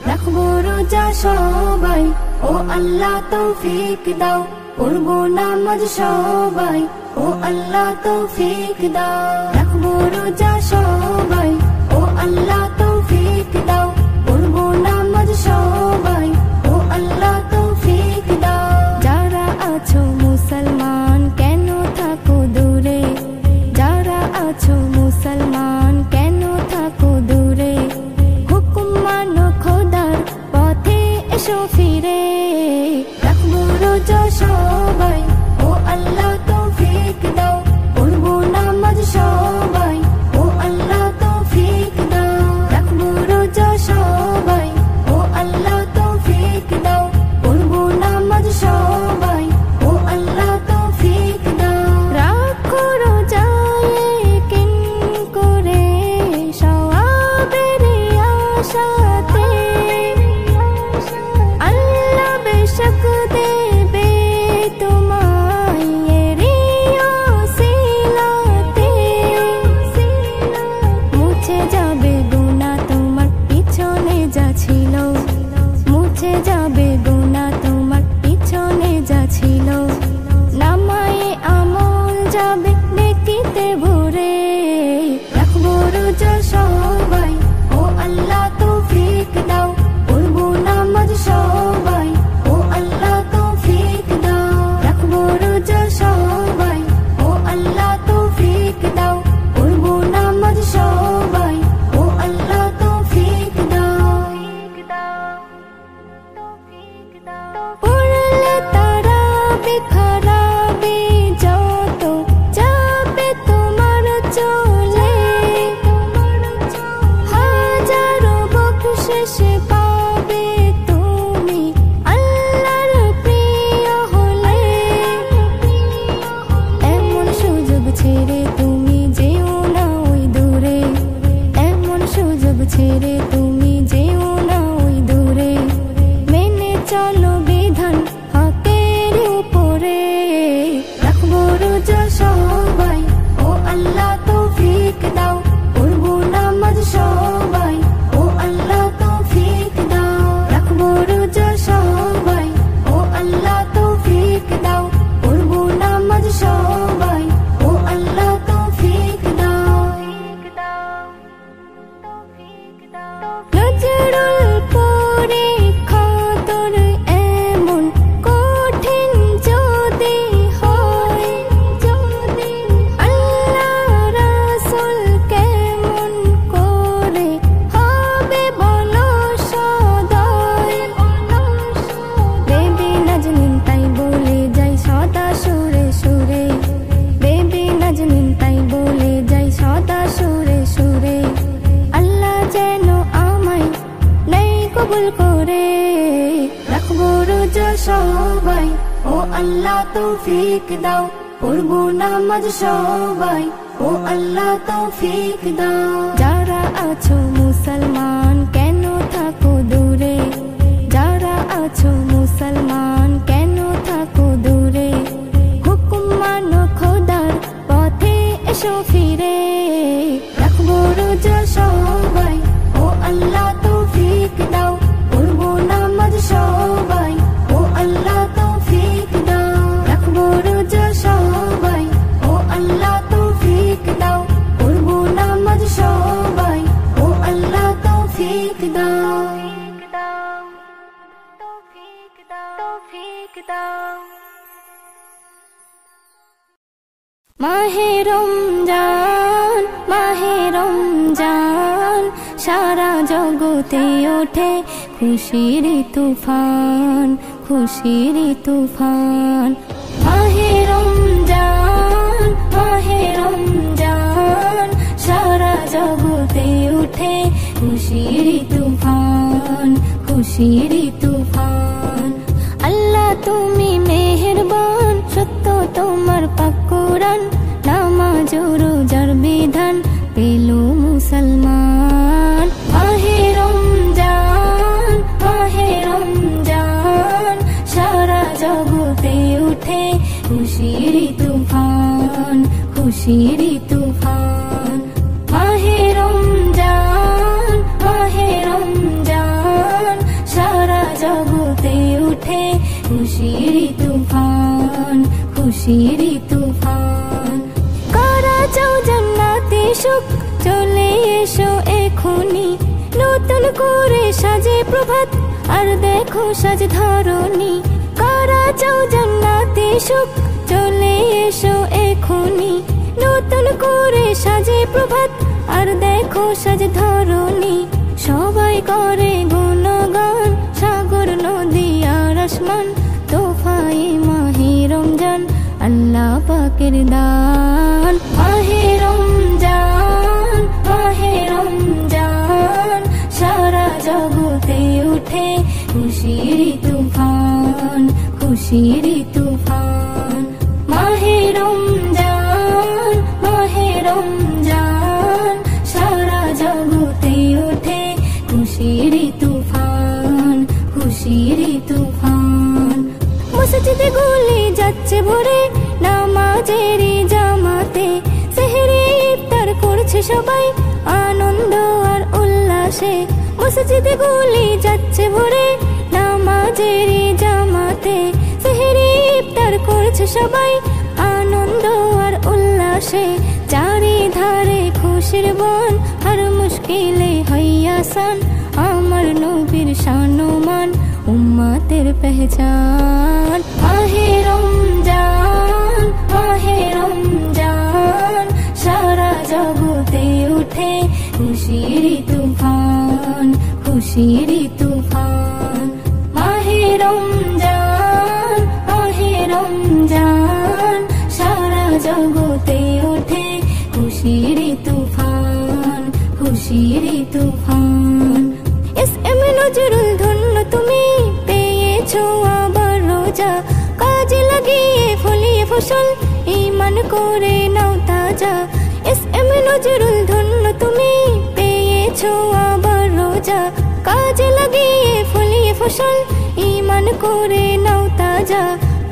রাখবো রোজা সবাই, ও আল্লাহ তৌফিক দাও। পড়বো নামাজ সবাই, ও আল্লাহ তৌফিক দাও। রাখবো রোজা সবাই, ও আল্লাহ তৌফিক দাও। পড়বো নামাজ সবাই, ও আল্লাহ তৌফিক দাও। যারা আছো মুসলমান কেন থাকো দূরে, যারা আছো মুসলমান কেন থাকো দূরে। হুকুম মানো খোদার পথে এসো ফিরে। রাখবো রোজা সবাই, ও আল্লাহ তৌফিক দাও। পড়বো নামাজ সবাই, ও আল্লাহ তৌফিক দাও। রাখবো রোজা সবাই, ও আল্লাহ তৌফিক দাও। পড়বো নামাজ সবাই, ও আল্লাহ তৌফিক দাও। রাখো রোজা কিন করে সওয়াবের আশাতে, আল্লাহ বেশক দেবে তোমায় ওসিলাতে। মুছে যাবে গুনাহ তোমার পিছনে যা ছিল, মুছে যাবে গুনাহ তোমার পিছনে যা ছিল। নামায়ে আমল যাবে নেকিতে ভরে। রাখবো রোজা সবাই, ও আল্লাহ তৌফিক দাও। পড়বো নামাজ সবাই, ও আল্লাহ তৌফিক দাও। রাখবো রোজা সবাই, ও আল্লাহ তৌফিক দাও। পড়বো নামাজ সবাই, ও আল্লাহ তৌফিক দাও। পড়লে তারাবি খারাবি যত যাবে তোমার চলে। হাজারো বকশিশ পাবে তুমি আল্লাহর প্রিয় হলে। এমন সুযোগ ছেড়ে তুমি যেও না ওই দূরে, এমন সুযোগ ছেড়ে তুমি যেও না ওই দূরে। মেনে চলো বিধান হকের উপরে। রাখবো রোজা সবাই, ও আল্লাহ তৌফিক দাও। পড়বো নামাজ সবাই, ও আল্লাহ তৌফিক দাও। রাখবো রোজা সবাই, ও আল্লাহ তৌফিক দাও। পড়বো নামাজ সবাই, ও আল্লাহ তৌফিক দাও। নজরুল পরীক্ষা তোর এমন কঠিন যদি হয়, আল্লাহ রাসূল কেমন করে হবে বলো সদয়। বেবি নাজনীন তাই বলে যাই সদা সুরে সুরে, বেবি নাজনীন তাই বলে যাই সদা সুরে সুরে। আল্লাহ যেন আমায় নেই কবুল করে। রাখবো রোজা সবাই, ও আল্লাহ তৌফিক দাও। পড়বো নামাজ সবাই, ও আল্লাহ তৌফিক দাও। যারা আছো মুসলমান কেন থাকো দূরে, যারা আছো মুসলমান কেন থাকো দূরে। হুকুম মানো খোদার পথে এসো ফিরে। রাখবো রোজা সবাই, ও আল্লাহ তৌফিক দাও। পড়বো নামাজ সবাই, ও আল্লাহ তৌফিক দাও। রাখবো রোজা সবাই, ও আল্লাহ তৌফিক দাও। পড়বো নামাজ সবাই, ও আল্লাহ তৌফিক দাও। মাহে রমজান, মাহে রমজান, সারা জগতে ওঠে খুশির তুফান, খুশির তুফান। মাহে রমজান, মাহে রমজান, সারা জগতে ওঠে খুশির তুফান, খুশির তুফান। আল্লাহ তুমি মেহেরবান, সত্য তোমার পাক কুরআন। নামাজ রোজার বিধান পেল মুসলমান। মাহে রমজান, মাহে রমজান, সারা জগতে উঠে খুশির তুফান, খুশির তুফান। মাহে রমজান, খুশির তুফান। কারা চাও জান্নাতে সুখ, চলে এসো এখনি, নতুন করে সাজে প্রভাত আর দেখো সাজ ধরণী। কারা চাও জান্নাতে সুখ, চলে এসো এখনি, নতুন করে সাজে প্রভাত আর দেখো সাজ ধরণী। সবাই করে গুণগান, সাগর নদী আর আসমান, তোফায়ে মাহে রমজান আল্লাহ পাকের দান। মাহে রমজান, মাহে রমজান, সারা জগতে উঠে খুশির তুফান, খুশির তুফান। মাহে রমজান, মাহে রমজান, সারা জগতে উঠে খুশির তুফান, খুশির তুফান। মসজিদে গুলি যাচ্ছে ভরে নামাজের জামাতে, সেহরি ইফতার করছে সবাই আনন্দ আর উল্লাসে। মসজিদে গুলি যাচ্ছে ভরে নামাজের জামাতে, সেহরি ইফতার করছে সবাই আনন্দ আর উল্লাসে। চারিধারে খুশির বন, হর মুশকিলে হয় আসান, আমার নবীর শানমান উম্মতের পেহচান। মাহে রমজান, মাহে রমজান, সারা জগতে উঠে খুশির তুফান, খুশির তুফান। মাহে রমজান, মাহে রমজান, সারা জগতে উঠে খুশির তুফান, খুশির তুফান। এসএম নজরুল ধন্য তুমি পেয়েছো আবার রোজা, কাজে লাগিয়ে ফলিয়ে ফসল ঈমান করে নাও তাজা। এসএম নজরুল ধন্য তুমি পেয়েছো আবার রোজা, কাজে লাগিয়ে ফলিয়ে ফসল ঈমান করে নাও তাজা।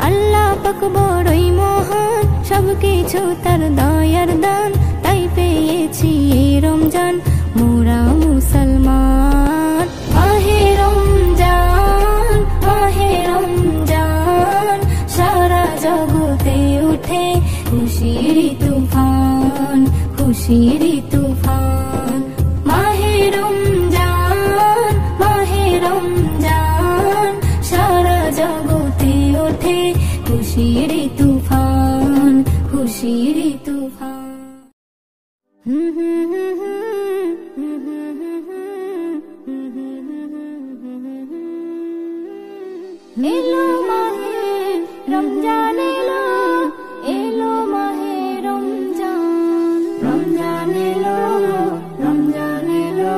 আল্লাহ পাক বড়ই মহান, সবকিছু তার দয়ার দান, তাই পেয়েছি এই রমজান মোরা মুসলমান। মাহে রমজান, মাহে রমজান, সারা জগতে উঠে খুশির তুফান, খুশির তুফান। মাহে রমজান, মাহে রমজান, সারা জগতে উঠে খুশির তুফান, খুশির তুফান। এলো মাহে রমজান, এলো এলো মাহে রমজান, রমজান এলো, রমজান এলো,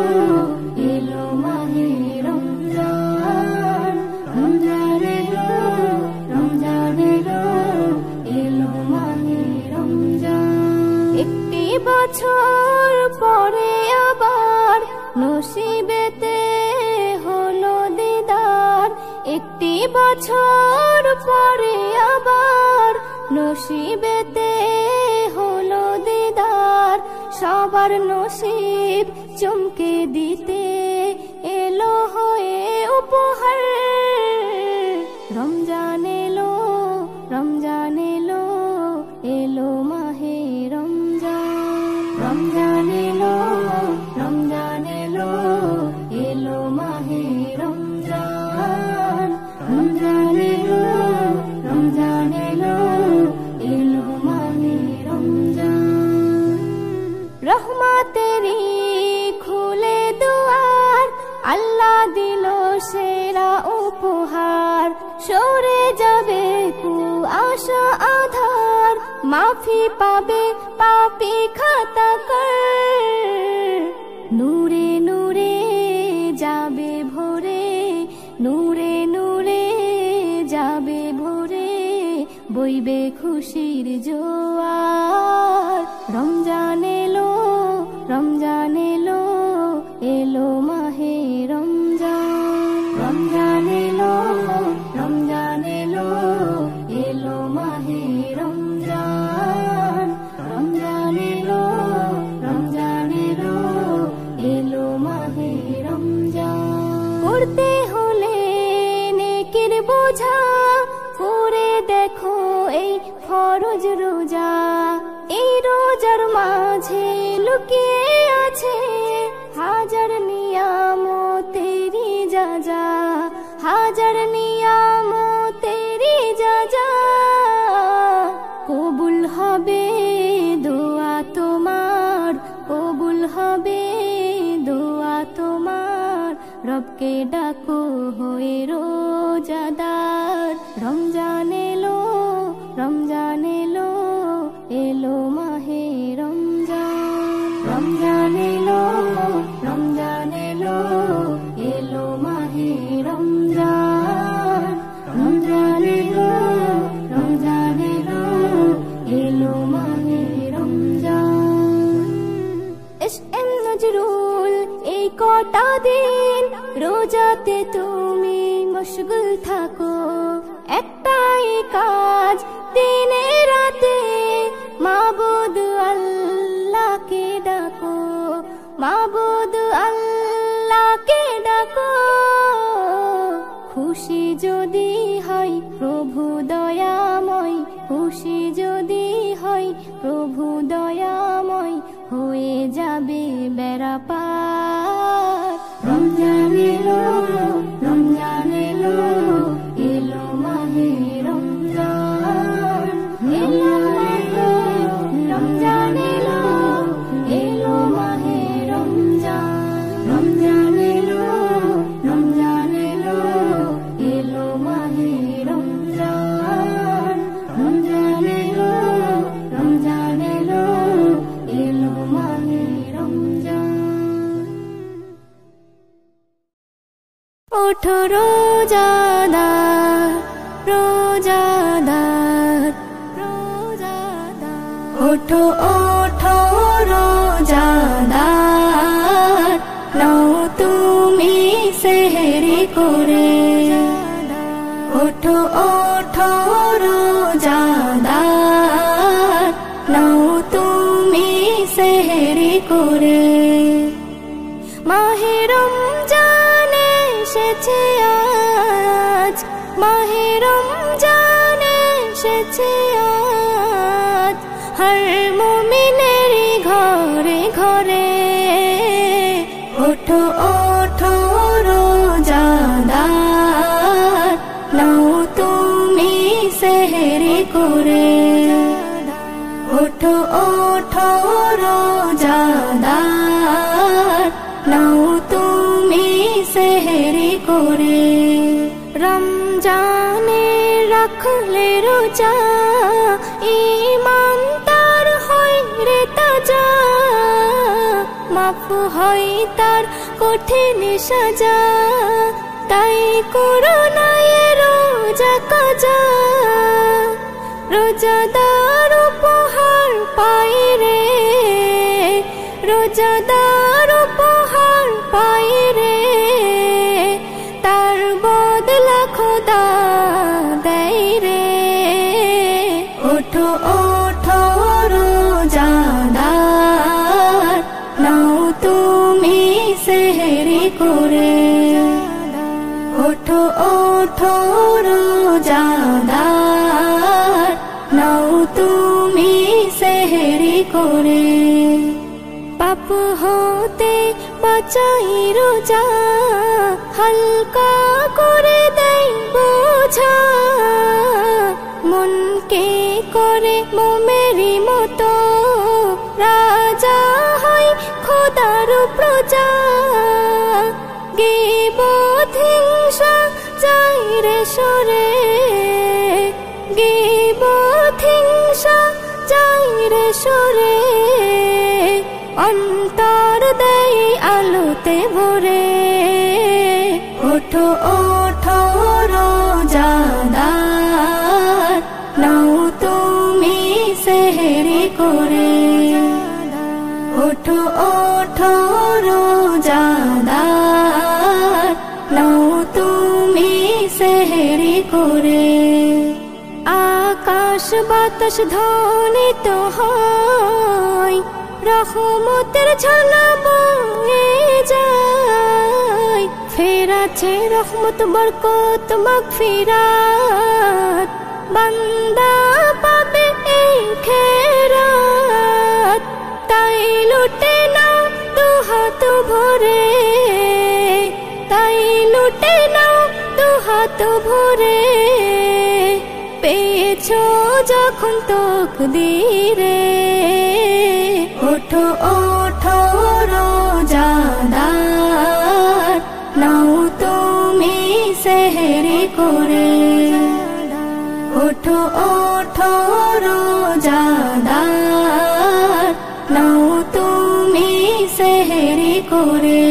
এলো মাহে রমজান, রমজান এলো, রমজান এলো, এলো মাহে রমজান। একটি বছর পরে আবার নসিবেতে হলো দিদার, একটি বছর পরে আবার নসিবেতে হলো দিদার। সবার নসিব চমকে দিতে এলো হয়ে উপহার। রমজান এলো, রমজান এলো, এলো মাহে রমজান, রমজান এলো, রমজান এলো, এলো মাহে রমজান, রমজান এলো, রমজান এলো, এলো মাহে রমজান। রহমতেরি খুলে দুয়ার, আল্লাহ দিল সেরা উপহার। সরে যাবে কুয়াশা আধার, মাফি পাবে পাপী খাতাকার। নূরে নূরে যাবে ভোরে, নূরে নূরে যাবে ভোরে, বইবে খুশির জোয়ার। রমজান এলো, রমজান এলো, এলো মাহে রমজান, রমজান এলো, রমজান এলো, এলো মাহে রমজান, রমজান এলো, রমজান এলো, এলো মাহে রমজান। করতে হলে নেকির বোঝা করে দেখো এই ফল লুকিয়ে আছে হাজার নিয়ামতেরি যা যা, হাজার নিয়ামতেরি যা যা। কবুল হবে দোয়া তোমার, কবুল হবে দোয়া তোমার, রবকে ডাকো হয়ে রোজাদার। রমজান এলো, রমজান এলো, এলো মাহে রমজান। রমজান এলো, রমজান এলো, এলো মাহে রমজান। রমজান এলো, রমজান এলো, এলো মাহে রমজান। এস.এম. নজরুল এই কটা দিন রোজাতে তুমি মশগুল থাকো, একটাই কাজ দিনে রাতে মাবুদ আল্লাহকে ডাকো, মাবুদ আল্লাহকে ডাকো। খুশি যদি হয় প্রভু দয়াময়, খুশি যদি হয় প্রভু দয়াময়, হয়ে যাবে বেড়া পার। রমজান এলো, রমজান এলো, এলো মাহে রমজান। এলো এলো, রমজান এলো, এলো মাহে রমজান। রমজান এলো, রমজান এলো, এলো মাহে রমজান। রমজান এলো, রমজান এলো, এলো মাহে রমজান। ওঠো রোজাদার, রোজাদার, রোজাদার। ওঠো ওঠো রোজাদার, নাও তুমি সেহরি করে। ওঠো ওঠো রোজাদার, নাও তুমি সেহরি করে। মাহে রমজান এসেছে আজ, মাহে রমজান এসেছে আজ, হর মুমিনের ঘরে ঘরে। ওঠো ওঠো রোজাদার, নাও তুমি সেহরি করে। ওঠো ওঠো রোজাদার, নাও তুমি সেহরি করে। রমজানে রাখলে রোজা, ঈমান তার হয় রে তাজা, মাফ হয় তার কঠিন সাজা। তাই করো না এ রোজা কাজা, রোজাদার উপহার পাই রে, রোজাদার উপহার পাই রে। তার বদলা খোদা দেয় রে। ওঠো ওঠো রোজাদার, নাও তুমি সেহরি করে। ওঠো ওঠো রোজাদার, নাও তুমি সেহরি করে। পাপ হতে বাঁচাই রোজা, হালকা করে দেয় বোঝা। মনকে করে মোমেরি মতো, রাজা হয় খোদার প্রজা। গীবত হিংসা যাই রে সরে, গীবত হিংসা যাই রে সরে। অন্তর দেয় আলোতে ভরে। ওঠো ওঠো রোজাদার, নাও তুমি সেহরি করে। ওঠো ওঠো রোজাদার, নাও তুমি সেহরি করে। আকাশ বাতাস ধ্বনিত হয়, রহমতের ঝর্ণা বয়ে যায়। ফের আছে রহমত বরকত মাগফিরাত, বান্দা পাবে এই খেরাত। তাই লুটে নাও দুহাত ভরে, তাই লুটে নাও দুহাত ভরে। পেয়েছো যখন তকদীরে, ওঠো ওঠো রোজাদার, নাও তুমি সেহরি করে। ওঠো ওঠো রোজাদার, নাও তুমি সেহরি করে।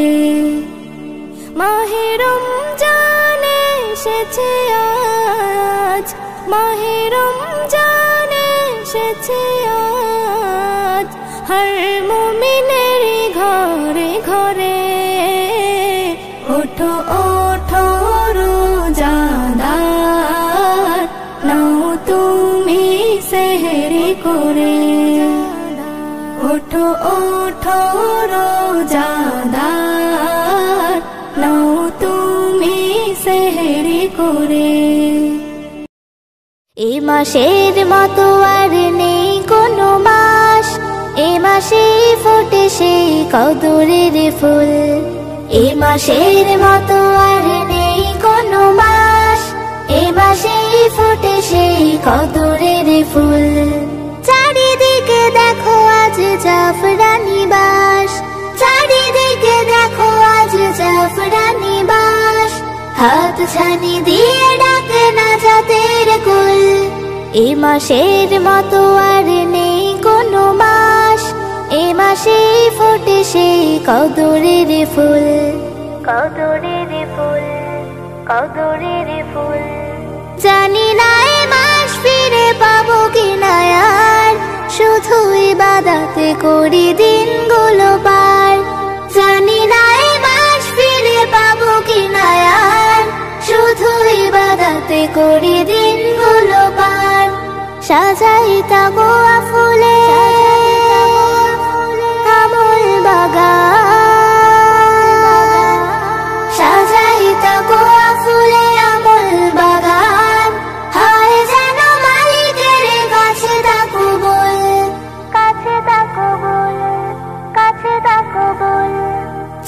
মাহে রমজান এসেছে আজ, মাহে রমজান এসেছে আজ, হর মুমিনের ঘরে ঘরে। ওঠো ওঠো রোজাদার, নাও তুমি সেহরি করে। ওঠো ওঠো রোজাদার, নাও তুমি সেহরি করে। এ মাসের মতো আর নেই কোনো মাস, এ মাসে ফোটে সেই কদরের ফুল। এ মাসের মতো আর নেই কোনো মাস, এ মাসে ফোটে সেই কদরের ফুল। চারিদিকে দেখো আজ জাফরানি বাস, চারিদিকে দেখো আজ জাফরানি বাস। হাত ছানি দিয়ে ডাকে নাজাতের কুল। এ মাসের মতো আর নেই কোনো মাস, এ মাসে ফোটে সেই কদরের ফুল। কদরের ফুল, কদরের ফুল। জানি না এ মাস ফিরে পাবো কিনা আর, শুধু ইবাদতে করি দিনগুলো পার। জানি না এ মাস ফিরে পাবো কিনা আর, শুধু ইবাদতে করি দিনগুলো পার। সাজাই তাকওয়া ফুলে আমল বাগান, সাজাই তাকওয়া ফুলে আমল বাগান। হয় যেন মালিকের কাছে তাকো বল, কাছে তাকো বল, কাছে তাকো বল।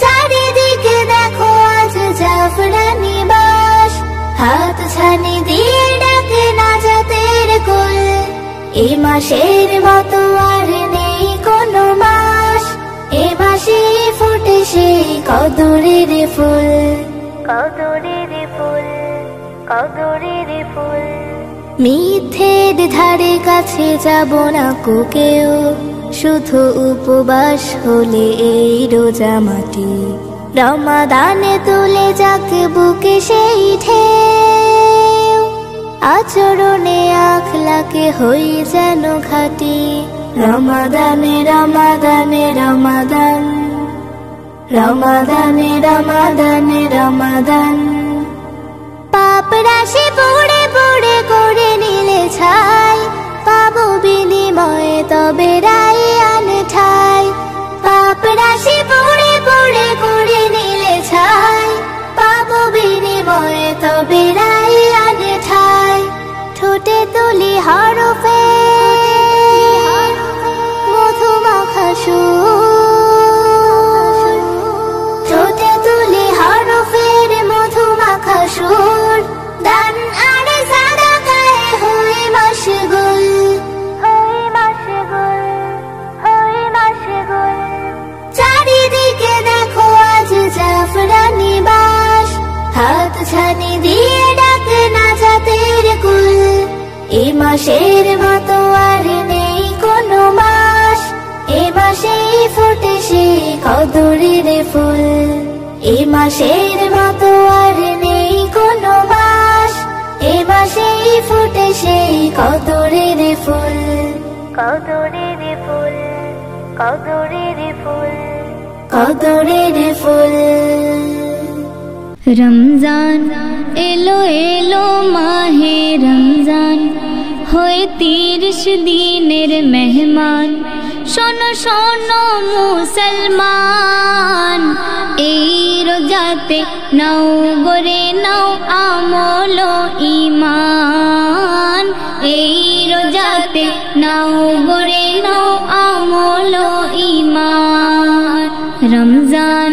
চারিদিকে দেখো আজ জাফরানি বাস, হাত ছানি দিয়ে ডাকে নাজাতের কুল। এ মাসের মতো আর নেই কোনো মাস, এ মাসে ফোটে সেই কদরের ফুল। কদরের ফুল, কদরের ফুল। মিথ্যের ধারে কাছে যাব না কো কেউ, শুধু উপবাস হলে এই রোজা মাটি। রমাদানে তুলে যাক বুকে সেই ঢেউ, আচরণে আখলাকে হই যেন খাঁটি। রমাদানে রমাদানে রমাদান, রমাদানে রমাদানে রমাদান। পাপ রাশি পড়ে পড়ে করে নিলে ছাই, পাবো বিনিময়ে তবে রায়ান ঠাই। পাপ রাশি পড়ে পড়ে করে নিলে ছাই, পাবো বিনিময়ে তবে রায়ান ঠাই। ঠোঁটে তুলি হরফে মধু মাখা সুর, ঠোঁটে তুলি হরফের মধু মাখা সুর। দান আর সাদাকায় হই মশগুল, হই মশগুল, হই মশগুল। চারিদিকে দেখো আজ জাফরানি বাস, হাত ছানি দিয়ে ডাকে নাজাতের কুল। এ মাসের মতো আর নেই কোনো মাস, এ মাসে ফোটে সেই কদরের ফুল। এ মাসের মতো আর নেই কোনো মাস, এ মাসে ফোটে সেই কদরের ফুল। কদরের ফুল, কদরের ফুল, কদরের ফুল। রমজান এলো এলো মাহে রমজান, হয়ে 30 দিনের মেহমান। শোনো শোনো মুসলমান, এই রোজাতে নাও গরে নাও আমল ঈমান। এই রোজাতে নাও গরে নাও আমল ঈমান। রমজান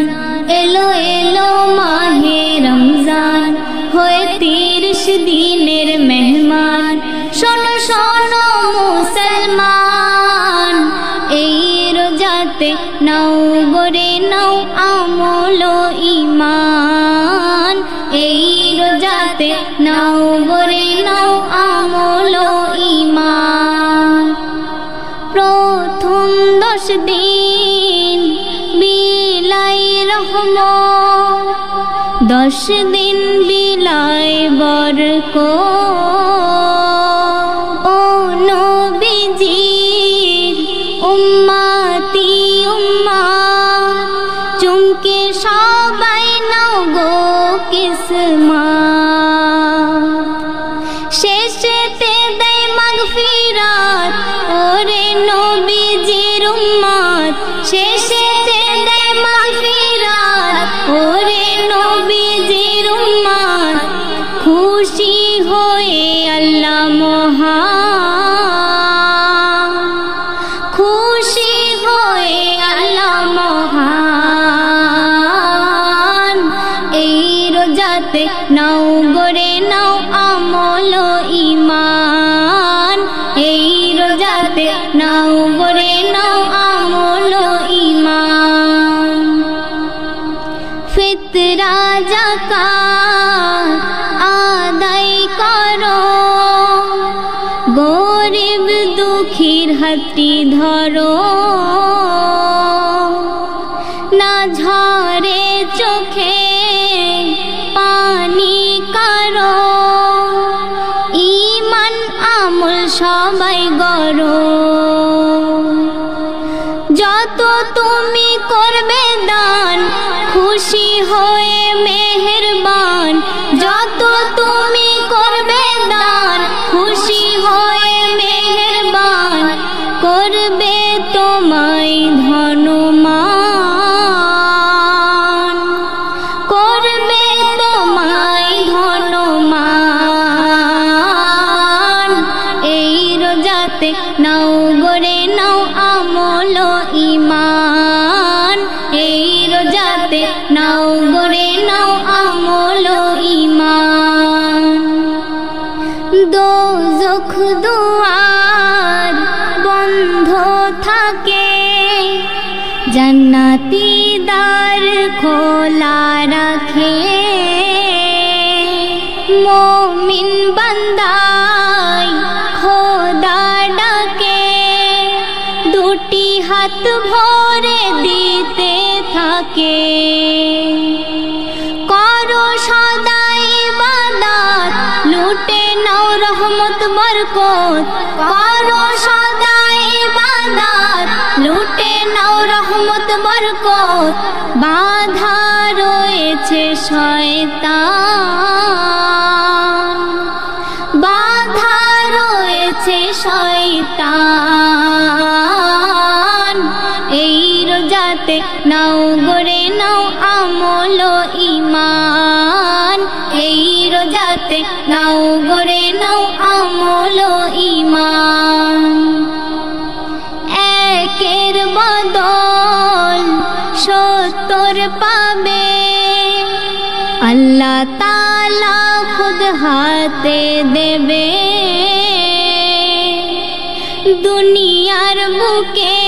এলো এলো মাহে রমজান হয়ে 30 দিনের মেহমান। শোনো শোনো মুসলমান, এই রোজাতে নাও গরে নাও আমল ও ঈমান। এই রোজাতে নাও গরে নাও আমল ও ঈমান। প্রথম 10 দিন বিলাই রহমত, 10 দিন বিলাই বরকত। ও নবীজির উম্মতি উম্মাত, চুমকে সবাই নাও গো কিসমত। শেষেতে দেয় মাগফিরাত ওরে নবীজির উম্মত, শেষেতে দেয় মাগফিরাত ওরে নবীজির উম্মত। খুশি হয়ে আল্লাহ মহান, খুশি হয়ে আল্লাহ মহান। এই রোজাতে নাও গরে নাও আমল ও ঈমান। এই রোজাতে নাও গরে নাও আমল ও ঈমান। ফিতরা যাকাত আদায় করো, গরিব দুঃখীর হাতটি ধরো। না ঝরে চোখে পানি কারো, ঈমান আমল সবাই গড়ো। যত তুমি করবে দান, খুশি হয়ে মেহেরবান। যত তুমি করবে দান, খুশি হয়ে মেহেরবান। করবে তোমায় ধনমান, করবে তোমায় ধনমান। এই রোজাতে নাও গরে নাও আমল ও ঈমান। এই রোজাতে নাও গরে নাও আমল ও ঈমান। দোজখ দুয়ার বন্ধ থাকে, জান্নাতি দ্বার খোলা রাখে। মুমিন বান্দাই খোদা ডাকে, দুটি হাত ভরে দিতে থাকে। করো সদাই ইবাদত, লুটে নাও রহমত বরকত। করো সদাই ইবাদত, লুটে নাও রহমত বরকত। বাধা রয়েছে শয়তান, বাধা রয়েছে শয়তান। এই রোজাতে নাও গরে নাও আমল ও ঈমান। এই রোজাতে নাও গরে নাও আমল ও ঈমান। একের বদল 70 পাবে, আল্লাহ তাআলা খুদ হাতে দেবে। দুনিয়ার বুকে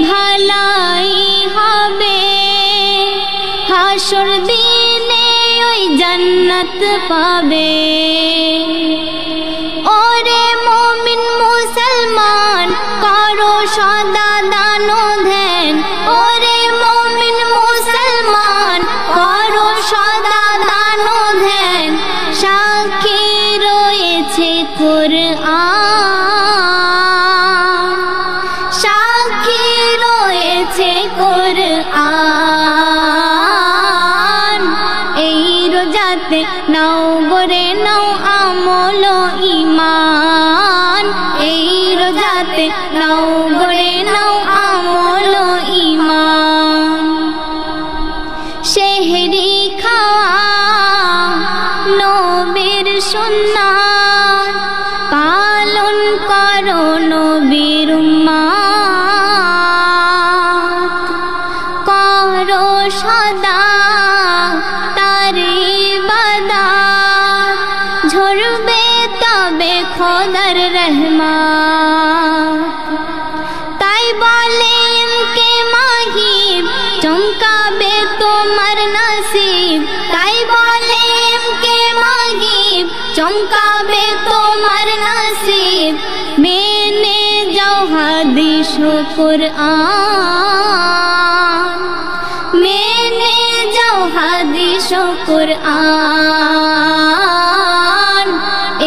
ভালাই হবে, হাসর দিনে ওই জান্নাত পাবে। ওরে মুমিন মুসলমান, করো সদা দান ও ধ্যান। ওরে মুমিন মুসলমান, করো সদা দান ও ধ্যান। সাক্ষী রয়েছে কুরআন, সাক্ষী রয়েছে কুরআন। এই রোজাতে নাও গরে নাও আমল ও ঈমান। এই রোজাতে নাও গরে নাও আমল ও ঈমান। সেহরি খাওয়া নবীর সুন্নাত, পালন করো নবীর উম্মত। সদা তার ইবাদত, ঝরবে তবে খোদার রহমত। তাই বলে ইনকে মাহিব চমকাবে তোমার নসিব, তাই বলে ইনকে মাহিব চমকাবে তোমার নসিব। মেনে যাও হাদিস ও কুরআন, মেনে যাও হাদিস ও কুরআন।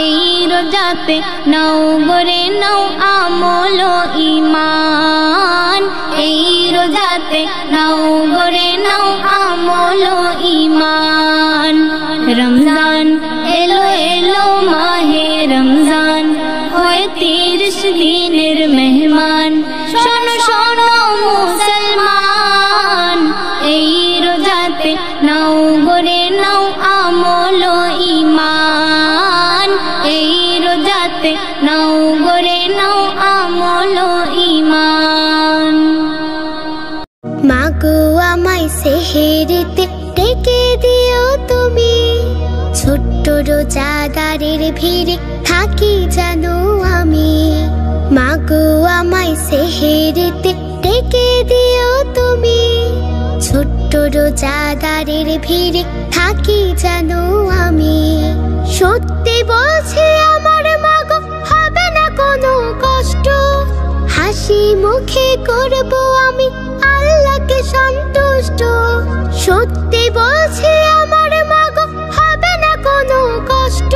এই রোজাতে নাও গরে নাও আমল ও ঈমান, এই রোজাতে নাও গরে নাও আমল ও ঈমান। রমজান এলো এলো মাহে রমজান, হয়ে 30 দিনের মেহমান। শোনো শোনো মুসলমান, এই রোজাতে নাও গরে নাও আমল ও ঈমান, এই রোজাতে নাও গরে নাও আমল ও ঈমান। মাগো আমায় সেহেরিতে ডেকে দিও তুমি, ছোট্ট রোজাদারের ভিড়ে থাকি জানো আমি। মাগো আমায় সেহেরিতে ডেকে দিও তুমি, ছোট্ট রোজাদারের ভিড়ে থাকি জানো আমি। সত্যি বলছি আমার মাগো হবে না কোনো কষ্ট, হাসি মুখে করবো আমি আল্লাহকে সন্তুষ্ট। সত্যি বলছি আমার মাগো হবে না কোনো কষ্ট,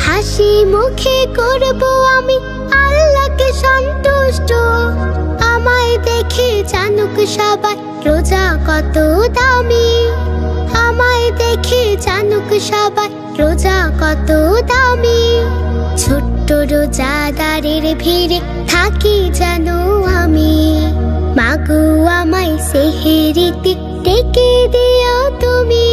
হাসি মুখে করবো আমি আল্লাহকে সন্তুষ্ট। আমায় দেখে জানুক সবাই রোজা কত দামি, আমায় দেখে জানুক সবাই রোজা কত দামি। ছোট্ট রোজাদারের ভিড়ে থাকি জানো আমি। মাগো আমায় সেহেরিতে ডেকে দিও তুমি,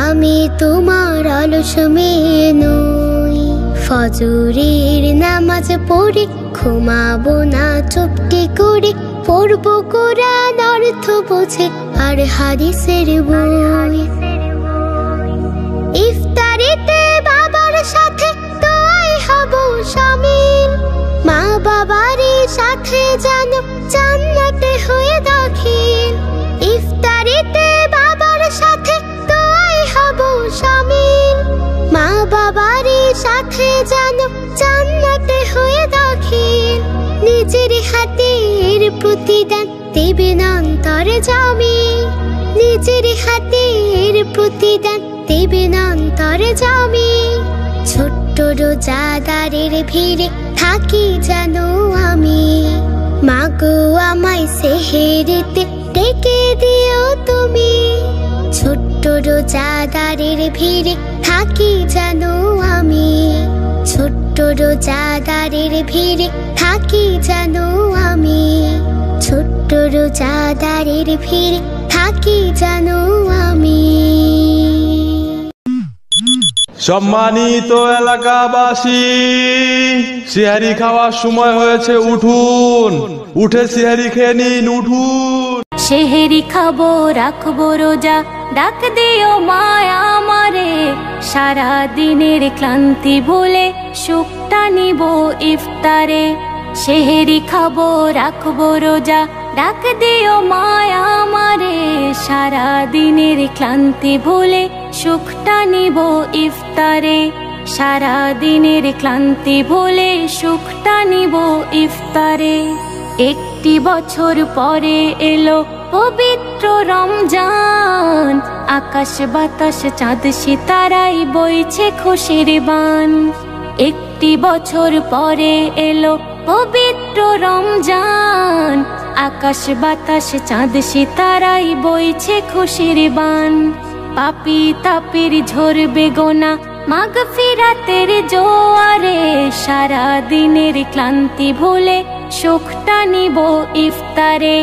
আমি তোমার অলস মেয়ে নই। ফজরের নামাজ পড়ে ঘুমাবো না চুপটি করে, পড়বো কোরআন অর্থ বুঝে আর হাদিসের বই। ইফতারিতে বাবার সাথে দোয়াই হব শামিল, মা বাবার সাথে যেন জান্নাতে হয়ে দাখিল। ইফতারিতে বাবার সাথে দোয়াই হব শামিল, মা বাবার সাথে যেন জান্নাতে হয়ে দাখিল। নিজের হাতের প্রতিদান দেবেন অন্তরে জামিন, নিজের হাতের প্রতিদান দেবেন অন্তরে জামিন। ছোট্ট রোজাদারের ভিড়ে থাকি জানো আমি। মাগো আমায় সেহেরিতে ডেকে দিও তুমি, ছোট্ট রোজাদারের ভিড়ে থাকি জানো আমি। ছোট্ট রোজাদারের ভিড়ে থাকি জানো আমি। ছোট্ট রোজাদারের ভিড়ে থাকি জানো আমি। সম্মানিত এলাকাবাসী, সিহারি খাওয়ার সময় হয়েছে, উঠুন, উঠে সিহারি খেয়ে নিন, উঠুন। সেহেরি খাবো রাখবো রোজা, ডাক দিও মায়া আমারে। সারা দিনের ক্লান্তি ভুলে সুখটা নিব ইফতারে। সেহেরি খাবো রাখবো রোজা, ডাক দিও মায়া আমারে। সারা দিনের ক্লান্তি ভুলে সুখটা নিব ইফতারে। সারা দিনের ক্লান্তি ভুলে সুখটা নিব ইফতারে। একটি বছর পরে এলো পবিত্র রমজান, আকাশ বাতাস চাঁদ সিতারাই বইছে খুশির বান। একটি বছর পরে এলো পবিত্র রমজান, আকাশ বাতাস চাঁদ সিতারাই বইছে খুশির বান। পাপী তাপির ঝরবে গোনা মাগফিরাতের জোয়ারে। সারা দিনের ক্লান্তি ভুলে সুখটা নিব ইফতারে।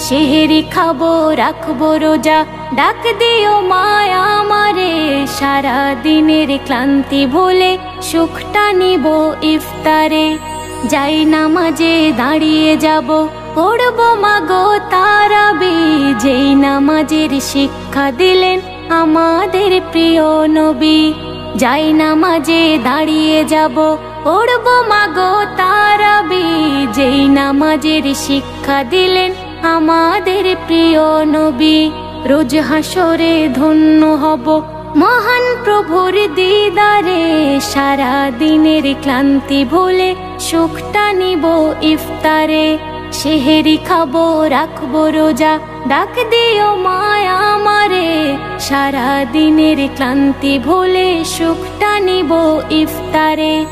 সেহেরি খাবো রাখবো রোজা, ডাক দিও মায়া আমারে। সারা দিনের ক্লান্তি ভুলে সুখটা নিব ইফতারে। যাই নামাজে দাঁড়িয়ে যাব, পড়ব মাগো তারাবি। যেই নামাজের শিক্ষা দিলেন আমাদের প্রিয় নবী। যাই নামাজে দাঁড়িয়ে যাব, পড়ব মাগো তারাবি। যেই নামাজের শিক্ষা দিলেন আমাদের প্রিয় নবী। রোজ হাসরে ধন্য হব মহান প্রভুর দিদারে। সারা দিনের ক্লান্তি ভুলে সুখটা নিব ইফতারে। সেহেরি খাবো রাখবো রোজা, ডাক দিও মায়া আমারে। সারা দিনের ক্লান্তি ভুলে সুখটা নিব ইফতারে।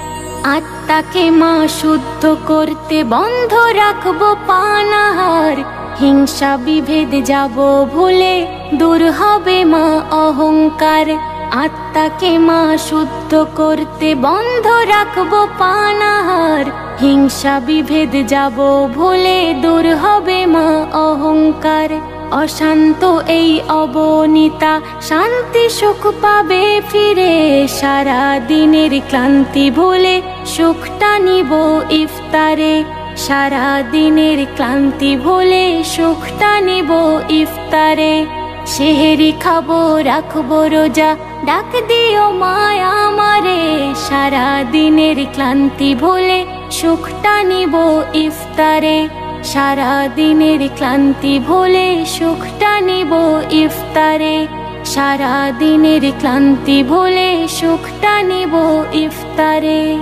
আত্মাকে মা শুদ্ধ করতে বন্ধ রাখবো পানাহার। হিংসা বিভেদ যাব ভুলে, দূর হবে মা অহংকার। আত্মাকে মা শুদ্ধ করতে বন্ধ রাখবো পানাহার। হিংসা বিভেদ যাব ভুলে, দূর হবে মা অহংকার। অশান্ত এই অবনীতা শান্তি সুখ পাবে ফিরে। সারা দিনের ক্লান্তি ভুলে সুখটা নিব ইফতারে। সারা দিনের ক্লান্তি ভুলে সুখটা নিব ইফতারে। সেহেরি খাবো রাখবো রোজা, ডাক দিও মায়া আমারে। সারা দিনের ক্লান্তি ভুলে সুখটা নিব ইফতারে। সারা দিনের ক্লান্তি ভুলে সুখটা নিব ইফতারে। সারা দিনের ক্লান্তি ভুলে সুখটা নিব ইফতারে।